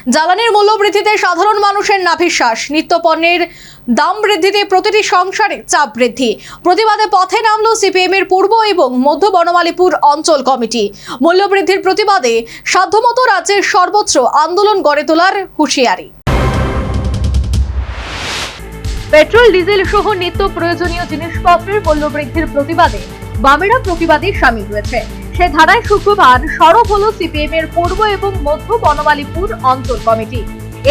জ্বালানির মূল্য বৃদ্ধিতে সাধারণ মানুষের নাভিশ্বাস, নিত্যপণ্যের দাম বৃদ্ধিতে প্রতিটি সংসারে চাপ বৃদ্ধি। প্রতিবাদে পথে নামল সিপিএম এর পূর্ব এবং মধ্য বনমালীপুর অঞ্চল কমিটি। মূল্য বৃদ্ধির প্রতিবাদে সাধ্যমতো রাজ্যের সর্বোচ্চ আন্দোলন গড়ে তোলার হুঁশিয়ারি। পেট্রোল, ডিজেল সহ নিত্য প্রয়োজনীয় জিনিসপত্রের মূল্য বৃদ্ধির প্রতিবাদে বামেরা প্রতিবাদে সামিল হয়েছে। সে ধারায় শুক্রবার সরব হলো সিপিএম এর পূর্ব এবং মধ্য বনমালীপুর অঞ্চল কমিটি।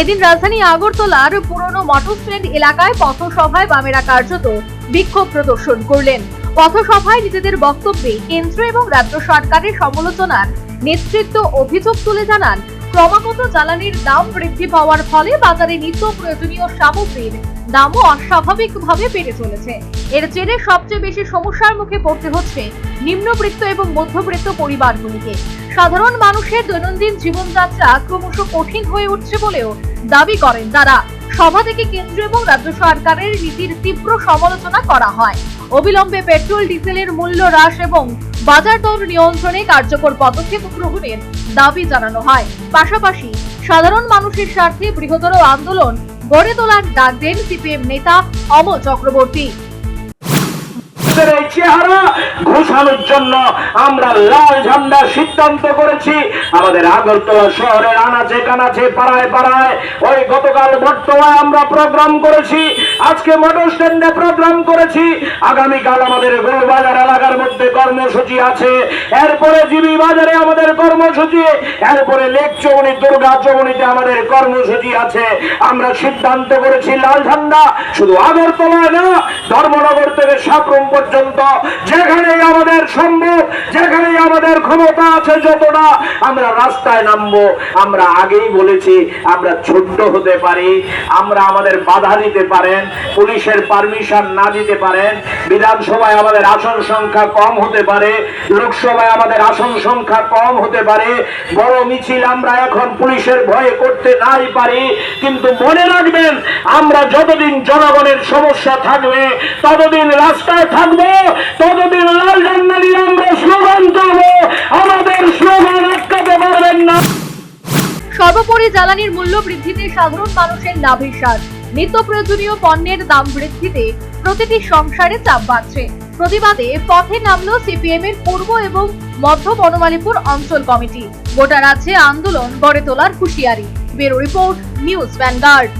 এদিন রাজধানী আগরতলার পুরনো মোটর স্ট্যান্ড এলাকায় পথসভায় বামেরা কার্যত বিক্ষোভ প্রদর্শন করলেন। পথসভায় নিজেদের বক্তব্যে কেন্দ্র এবং রাজ্য সরকারের সমালোচনার নেতৃত্ব অভিযোগ তুলে জানান, ক্রমাগত জ্বালানির দাম বৃদ্ধি পাওয়ার ফলে বাজারে নিত্য প্রয়োজনীয় সামগ্রীর দামও অস্বাভাবিকভাবে বেড়ে চলেছে। এর জেরে সবচেয়ে বেশি সমস্যার মুখে পড়তে হচ্ছে নিম্নবিত্ত এবং মধ্যবিত্ত পরিবারগুলিকে। সাধারণ মানুষের দৈনন্দিন জীবনযাত্রা ক্রমশ কঠিন হয়ে উঠছে বলেও দাবি করেন তারা। সভা থেকে কেন্দ্র এবং রাজ্য সরকারের নীতির তীব্র সমালোচনা করা হয়। অবিলম্বে পেট্রোল, ডিজেলের মূল্য হ্রাস এবং বাজার দর নিয়ন্ত্রণে কার্যকর পদক্ষেপ গ্রহণের দাবি জানানো হয়। পাশাপাশি সাধারণ মানুষের স্বার্থে বৃহত্তর আন্দোলন গড়ে তোলার ডাক দেন সিপিএম নেতা অমল চক্রবর্তী। চেহারা ঘোষানোর জন্য আমরা লাল ঝান্ডা সিদ্ধান্ত করেছি। আমাদের আগরতলা শহরের আনাচে কানাচে পাড়ায় পাড়ায় ওই গতকাল বর্তমানে আমরা প্রোগ্রাম করেছি, আজকে মোটর স্ট্যান্ডে প্রোগ্রাম করেছি, আগামীকাল আমাদের গোলবাজার এলাকার মধ্যে কর্মসূচি আছে, এরপরে জিবি বাজারে আমাদের কর্মসূচি, এরপরে লেক চৌনি, দুর্গা চৌনিতে আমাদের কর্মসূচি আছে। আমরা সিদ্ধান্ত করেছি লাল ঝান্ডা শুধু আগরতলায় না, ধর্মনগর থেকে সাপ্রম পর্যন্ত যেখানেই আমাদের সম্ভব, যেখানেই আমাদের ক্ষমতা আছে, যতটা আমরা রাস্তায় নামবো। আমরা আগেই বলেছি আমরা ছোট্ট হতে পারি, আমরা আমাদের বাধা দিতে পারেন, পুলিশের পারমিশন না দিতে পারেন, বিধানসভায় আমাদের আসন সংখ্যা কম হতে পারে, লোকসভায় আমাদের আসন সংখ্যা কম হতে পারে, বড় মিছিল আমরা এখন পুলিশের ভয়ে করতে নাই পারি, কিন্তু মনে রাখবেন আমরা যতদিন জনগণের সমস্যা থাকবে ততদিন রাস্তায় থাকবো, ততদিন লাল ঝান্ডা নিয়ে আমরা স্লোগান তুলবো। আমাদের স্লোগান আটকাতে পারবেন না। সর্বোপরি জ্বালানির মূল্য বৃদ্ধিতে সাধারণ মানুষের নাভিশ্বাস, নিত্য প্রয়োজনীয় পণ্যের দাম বৃদ্ধিতে প্রতিটি সংসারে চাপ বাড়ছে। প্রতিবাদে পথে নামল সিপিএম এর পূর্ব এবং মধ্য বনমালীপুর অঞ্চল কমিটি। গোটা রাজ্যে আন্দোলন গড়ে তোলার হুঁশিয়ারি। Bureau report, news vanguard.